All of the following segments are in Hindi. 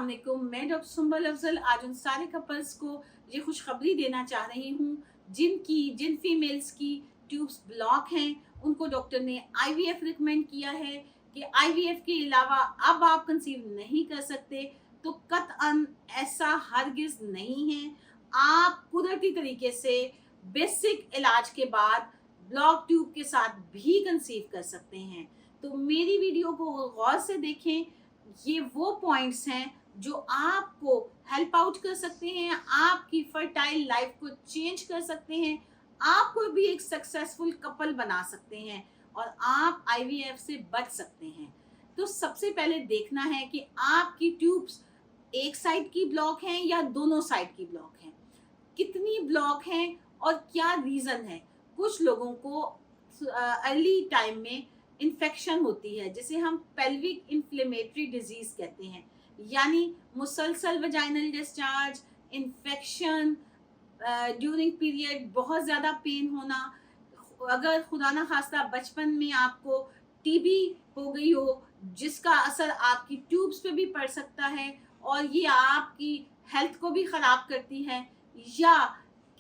अस्सलाम वालेकुम। मैं डॉक्टर सुंबल अफजल आज उन सारे कपल्स को ये खुशखबरी देना चाह रही हूँ जिन फीमेल्स की ट्यूब्स ब्लॉक हैं, उनको डॉक्टर ने आईवीएफ रिकमेंड किया है कि आईवीएफ के अलावा अब आप कंसीव नहीं कर सकते। तो कतअन ऐसा हरगिज नहीं है। आप कुदरती तरीके से बेसिक इलाज के बाद ब्लॉक ट्यूब के साथ भी कंसीव कर सकते हैं। तो मेरी वीडियो को गौर से देखें। ये वो पॉइंट्स हैं जो आपको हेल्प आउट कर सकते हैं, आपकी फर्टाइल लाइफ को चेंज कर सकते हैं, आपको भी एक सक्सेसफुल कपल बना सकते हैं और आप आईवीएफ से बच सकते हैं। तो सबसे पहले देखना है कि आपकी ट्यूब्स एक साइड की ब्लॉक हैं या दोनों साइड की ब्लॉक हैं, कितनी ब्लॉक हैं और क्या रीज़न है। कुछ लोगों को अर्ली टाइम में इन्फेक्शन होती है जिसे हम पेल्विक इन्फ्लेमेटरी डिजीज कहते हैं, यानी मुसलसल vaginal discharge, infection, during period बहुत ज़्यादा पेन होना। अगर खुदा ना खास्ता बचपन में आपको टीबी हो गई हो जिसका असर आपकी ट्यूब्स पे भी पड़ सकता है और ये आपकी हेल्थ को भी ख़राब करती है, या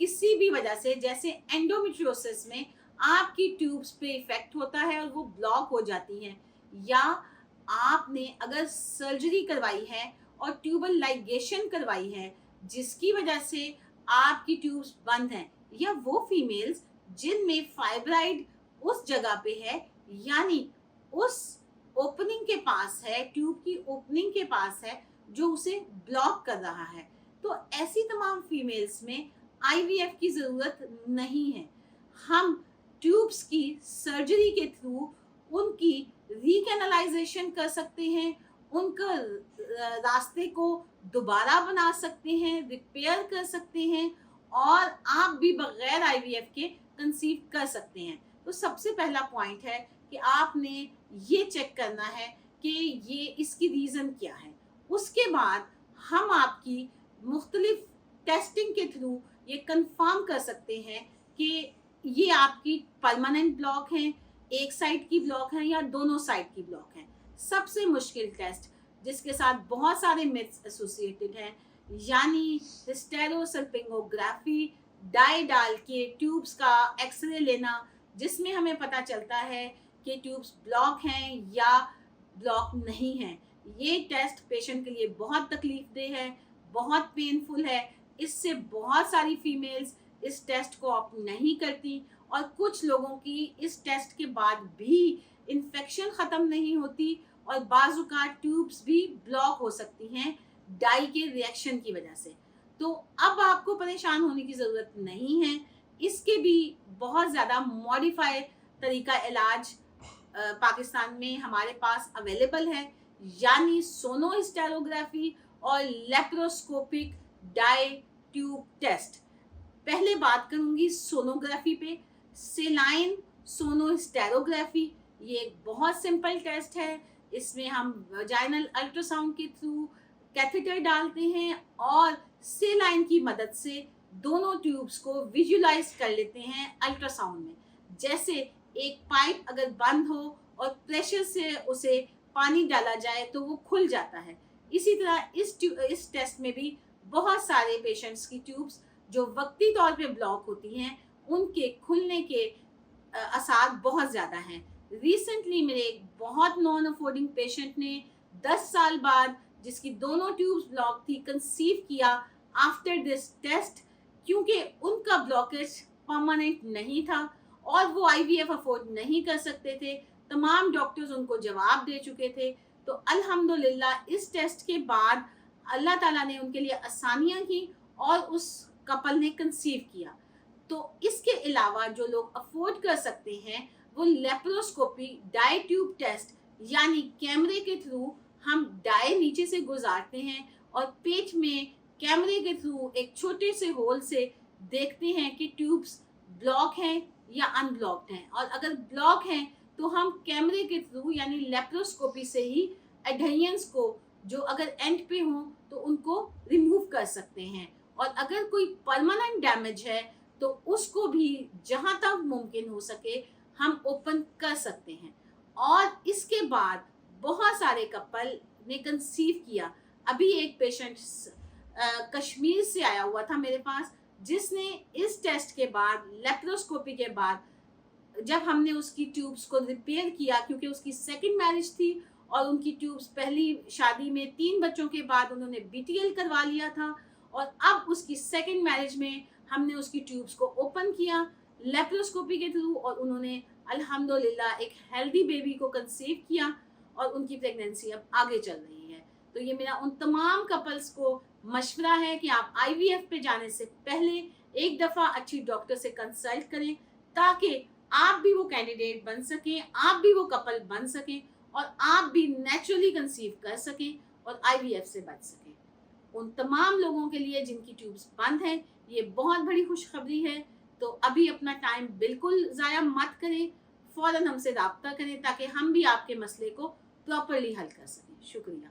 किसी भी वजह से जैसे एंडोमेट्रियोसिस में आपकी ट्यूब्स पे इफेक्ट होता है और वो ब्लॉक हो जाती हैं, या आपने अगर सर्जरी करवाई है और ट्यूबल लाइगेशन करवाई है जिसकी वजह से आपकी ट्यूब्स बंद हैं, या वो फीमेल्स जिनमें फाइब्राइड उस जगह पे है, यानी उस ओपनिंग के पास है, ट्यूब की ओपनिंग के पास है जो उसे ब्लॉक कर रहा है। तो ऐसी तमाम फीमेल्स में आईवीएफ की ज़रूरत नहीं है। हम ट्यूब्स की सर्जरी के थ्रू उनकी रिकैनलाइजेशन कर सकते हैं, उनका रास्ते को दोबारा बना सकते हैं, रिपेयर कर सकते हैं और आप भी बगैर आईवीएफ के कंसीव कर सकते हैं। तो सबसे पहला पॉइंट है कि आपने ये चेक करना है कि ये इसकी रीज़न क्या है। उसके बाद हम आपकी मुख्तलिफ टेस्टिंग के थ्रू ये कंफर्म कर सकते हैं कि ये आपकी परमानेंट ब्लॉक हैं, एक साइड की ब्लॉक हैं या दोनों साइड की ब्लॉक हैं। सबसे मुश्किल टेस्ट जिसके साथ बहुत सारे मिथ्स एसोसिएटेड हैं, यानी हिस्टेरोसल्पिंगोग्राफी, डाई डाल के ट्यूब्स का एक्सरे लेना जिसमें हमें पता चलता है कि ट्यूब्स ब्लॉक हैं या ब्लॉक नहीं हैं। ये टेस्ट पेशेंट के लिए बहुत तकलीफदेह है, बहुत पेनफुल है। इससे बहुत सारी फीमेल्स इस टेस्ट को ऑप्ट नहीं करती और कुछ लोगों की इस टेस्ट के बाद भी इन्फेक्शन ख़त्म नहीं होती और बाज़ुका ट्यूब्स भी ब्लॉक हो सकती हैं डाई के रिएक्शन की वजह से। तो अब आपको परेशान होने की ज़रूरत नहीं है। इसके भी बहुत ज़्यादा मॉडिफाई तरीका इलाज पाकिस्तान में हमारे पास अवेलेबल है, यानी सोनोहिस्टेरोग्राफी और लेप्रोस्कोपिक डाई ट्यूब टेस्ट। पहले बात करूंगी सोनोग्राफी पे। सेलाइन सोनोहिस्टेरोग्राफी ये एक बहुत सिंपल टेस्ट है। इसमें हम वजाइनल अल्ट्रासाउंड के थ्रू कैथेटर डालते हैं और सेलाइन की मदद से दोनों ट्यूब्स को विजुलाइज कर लेते हैं अल्ट्रासाउंड में। जैसे एक पाइप अगर बंद हो और प्रेशर से उसे पानी डाला जाए तो वो खुल जाता है। इसी तरह इस टेस्ट में भी बहुत सारे पेशेंट्स की ट्यूब्स जो वक्ती तौर पे ब्लॉक होती हैं उनके खुलने के आसार बहुत ज़्यादा हैं। रिसेंटली मेरे एक बहुत नॉन अफोर्डिंग पेशेंट ने 10 साल बाद जिसकी दोनों ट्यूब्स ब्लॉक थी कंसीव किया आफ्टर दिस टेस्ट, क्योंकि उनका ब्लॉकेज परमानेंट नहीं था और वो आईवीएफ अफोर्ड नहीं कर सकते थे। तमाम डॉक्टर्स उनको जवाब दे चुके थे। तो अल्हम्दुलिल्लाह इस टेस्ट के बाद अल्लाह ताला ने उनके लिए आसानियाँ की और उस कपल ने कंसीव किया। तो इसके अलावा जो लोग अफोर्ड कर सकते हैं वो लेप्रोस्कोपी डाई ट्यूब टेस्ट, यानी कैमरे के थ्रू हम डाई नीचे से गुजारते हैं और पेट में कैमरे के थ्रू एक छोटे से होल से देखते हैं कि ट्यूब्स ब्लॉक हैं या अनब्लॉक्ड हैं, और अगर ब्लॉक हैं तो हम कैमरे के थ्रू यानी लेप्रोस्कोपी से ही एडहेरियंस को जो अगर एंड पे हों तो उनको रिमूव कर सकते हैं, और अगर कोई परमानेंट डैमेज है तो उसको भी जहां तक मुमकिन हो सके हम ओपन कर सकते हैं। और इसके बाद बहुत सारे कपल ने कंसीव किया। अभी एक पेशेंट कश्मीर से आया हुआ था मेरे पास, जिसने इस टेस्ट के बाद, लेप्रोस्कोपी के बाद, जब हमने उसकी ट्यूब्स को रिपेयर किया, क्योंकि उसकी सेकंड मैरिज थी और उनकी ट्यूब्स पहली शादी में 3 बच्चों के बाद उन्होंने बीटीएल करवा लिया था, और अब उसकी सेकंड मैरिज में हमने उसकी ट्यूब्स को ओपन किया लेप्रोस्कोपी के थ्रू, और उन्होंने अल्हम्दुलिल्लाह एक हेल्दी बेबी को कंसीव किया और उनकी प्रेगनेंसी अब आगे चल रही है। तो ये मेरा उन तमाम कपल्स को मशवरा है कि आप आईवीएफ पे जाने से पहले एक दफ़ा अच्छी डॉक्टर से कंसल्ट करें, ताकि आप भी वो कैंडिडेट बन सकें, आप भी वो कपल बन सकें, और आप भी नेचुरली कंसीव कर सकें और आईवीएफ से बच सकें। उन तमाम लोगों के लिए जिनकी ट्यूब्स बंद हैं, ये बहुत बड़ी खुशखबरी है। तो अभी अपना टाइम बिल्कुल ज़ाया मत करें, फ़ौरन हमसे राब्ता करें, ताकि हम भी आपके मसले को प्रॉपरली हल कर सकें। शुक्रिया।